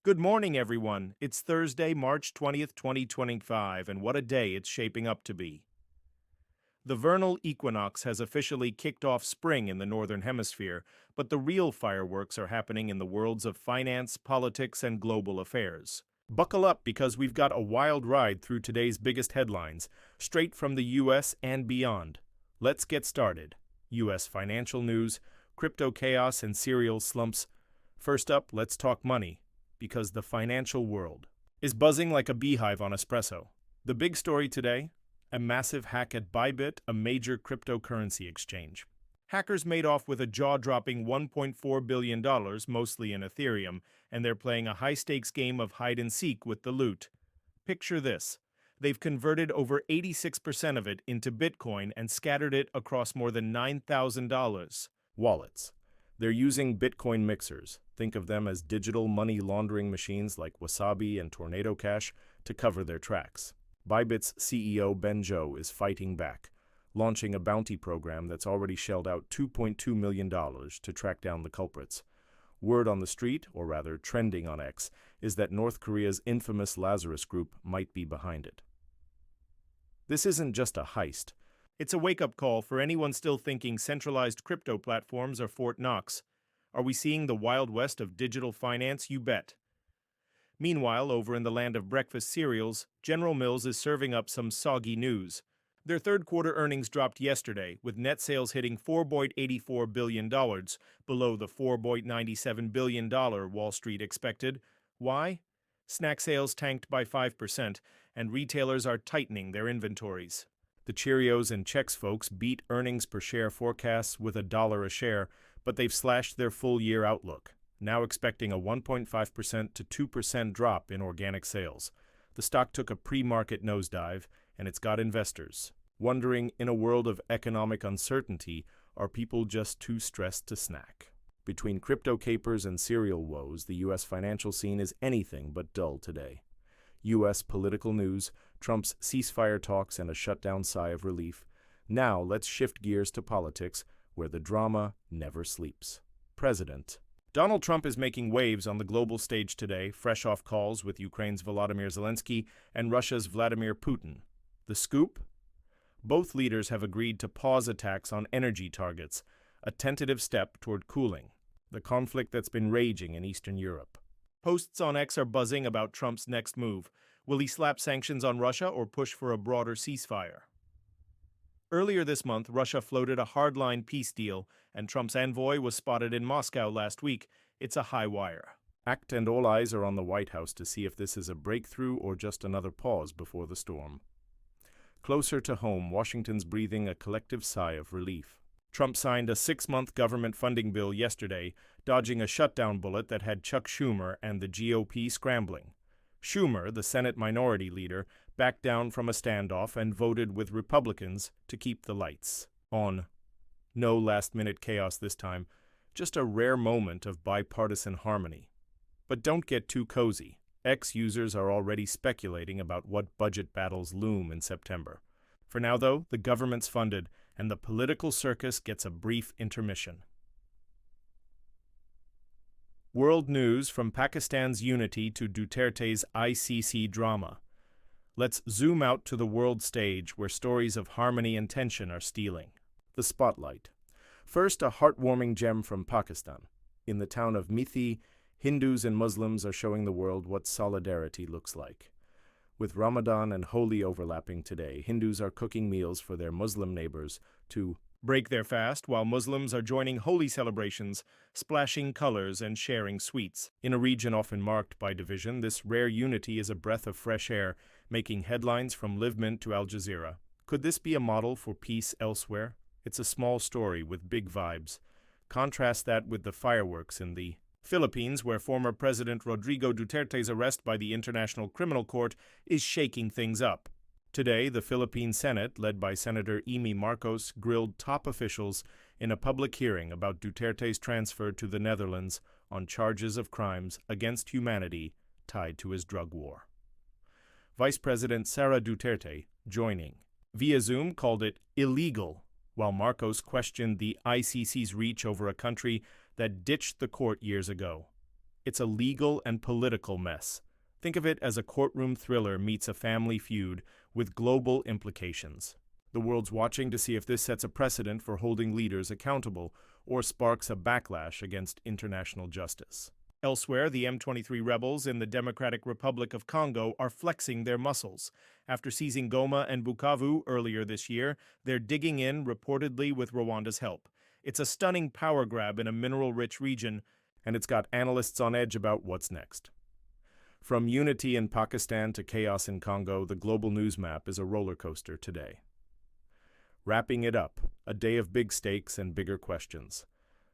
Good morning, everyone. It's Thursday, March 20th, 2025, and what a day it's shaping up to be. The vernal equinox has officially kicked off spring in the Northern Hemisphere, but the real fireworks are happening in the worlds of finance, politics, and global affairs. Buckle up because we've got a wild ride through today's biggest headlines, straight from the US and beyond. Let's get started. US financial news, crypto chaos, and serial slumps. First up, let's talk money, because the financial world is buzzing like a beehive on espresso. The big story today: a massive hack at Bybit, a major cryptocurrency exchange. Hackers made off with a jaw-dropping $1.4 billion, mostly in Ethereum, and they're playing a high-stakes game of hide-and-seek with the loot. Picture this. They've converted over 86% of it into Bitcoin and scattered it across more than $9,000 wallets. They're using Bitcoin mixers, think of them as digital money laundering machines like Wasabi and Tornado Cash, to cover their tracks. Bybit's CEO Ben Zhou is fighting back, launching a bounty program that's already shelled out $2.2 million to track down the culprits. Word on the street, or rather trending on X, is that North Korea's infamous Lazarus Group might be behind it. This isn't just a heist. It's a wake-up call for anyone still thinking centralized crypto platforms are Fort Knox. Are we seeing the Wild West of digital finance? You bet. Meanwhile, over in the land of breakfast cereals, General Mills is serving up some soggy news. Their third-quarter earnings dropped yesterday, with net sales hitting $4.84 billion, below the $4.97 billion Wall Street expected. Why? Snack sales tanked by 5%, and retailers are tightening their inventories. The Cheerios and Chex folks beat earnings per share forecasts with $1 a share, but they've slashed their full-year outlook, now expecting a 1.5% to 2% drop in organic sales. The stock took a pre-market nosedive, and it's got investors wondering, in a world of economic uncertainty, are people just too stressed to snack? Between crypto capers and cereal woes, the U.S. financial scene is anything but dull today. U.S. political news, Trump's ceasefire talks, and a shutdown sigh of relief. Now let's shift gears to politics, where the drama never sleeps. President Donald Trump is making waves on the global stage today, fresh off calls with Ukraine's Volodymyr Zelensky and Russia's Vladimir Putin. The scoop? Both leaders have agreed to pause attacks on energy targets, a tentative step toward cooling the conflict that's been raging in Eastern Europe. Posts on X are buzzing about Trump's next move. Will he slap sanctions on Russia or push for a broader ceasefire? Earlier this month, Russia floated a hardline peace deal, and Trump's envoy was spotted in Moscow last week. It's a high wire act, and all eyes are on the White House to see if this is a breakthrough or just another pause before the storm. Closer to home, Washington's breathing a collective sigh of relief. Trump signed a 6-month government funding bill yesterday, dodging a shutdown bullet that had Chuck Schumer and the GOP scrambling. Schumer, the Senate Minority Leader, backed down from a standoff and voted with Republicans to keep the lights on. No last-minute chaos this time, just a rare moment of bipartisan harmony. But don't get too cozy. X users are already speculating about what budget battles loom in September. For now, though, the government's funded, and the political circus gets a brief intermission. World news, from Pakistan's unity to Duterte's ICC drama. Let's zoom out to the world stage, where stories of harmony and tension are stealing the spotlight. First, a heartwarming gem from Pakistan. In the town of Methi, Hindus and Muslims are showing the world what solidarity looks like. With Ramadan and Holi overlapping today, Hindus are cooking meals for their Muslim neighbors to break their fast, while Muslims are joining Holi celebrations, splashing colors and sharing sweets. In a region often marked by division, this rare unity is a breath of fresh air, making headlines from Live Mint to Al Jazeera. Could this be a model for peace elsewhere? It's a small story with big vibes. Contrast that with the fireworks in the Philippines, where former President Rodrigo Duterte's arrest by the International Criminal Court is shaking things up. Today, the Philippine Senate, led by Senator Amy Marcos, grilled top officials in a public hearing about Duterte's transfer to the Netherlands on charges of crimes against humanity tied to his drug war. Vice President Sara Duterte, joining via Zoom, called it illegal, while Marcos questioned the ICC's reach over a country that ditched the court years ago. It's a legal and political mess. Think of it as a courtroom thriller meets a family feud with global implications. The world's watching to see if this sets a precedent for holding leaders accountable or sparks a backlash against international justice. Elsewhere, the M23 rebels in the Democratic Republic of Congo are flexing their muscles. After seizing Goma and Bukavu earlier this year, they're digging in, reportedly with Rwanda's help. It's a stunning power grab in a mineral-rich region, and it's got analysts on edge about what's next. From unity in Pakistan to chaos in Congo, the global news map is a roller coaster today. Wrapping it up, a day of big stakes and bigger questions.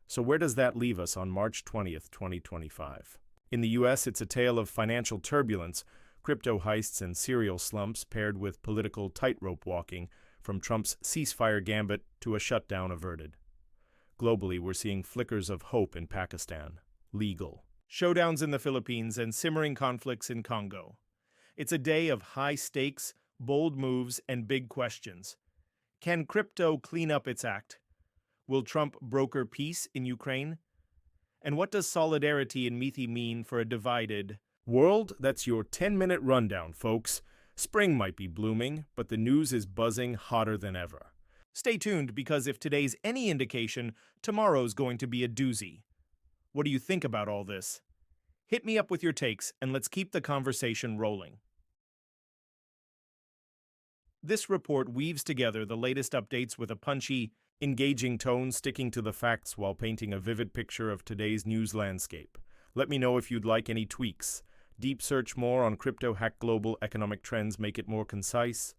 So where does that leave us on March 20th, 2025? In the US, it's a tale of financial turbulence, crypto heists and serial slumps paired with political tightrope walking, from Trump's ceasefire gambit to a shutdown averted. Globally, we're seeing flickers of hope in Pakistan. Legal. Showdowns in the Philippines and simmering conflicts in Congo. It's a day of high stakes, bold moves, and big questions. Can crypto clean up its act? Will Trump broker peace in Ukraine? And what does solidarity in Mithi mean for a divided world? That's your 10-minute rundown, folks. Spring might be blooming, but the news is buzzing hotter than ever. Stay tuned, because if today's any indication, tomorrow's going to be a doozy. What do you think about all this? Hit me up with your takes, and let's keep the conversation rolling. This report weaves together the latest updates with a punchy, engaging tone, sticking to the facts while painting a vivid picture of today's news landscape. Let me know if you'd like any tweaks. Deep search more on crypto hack global economic trends, make it more concise.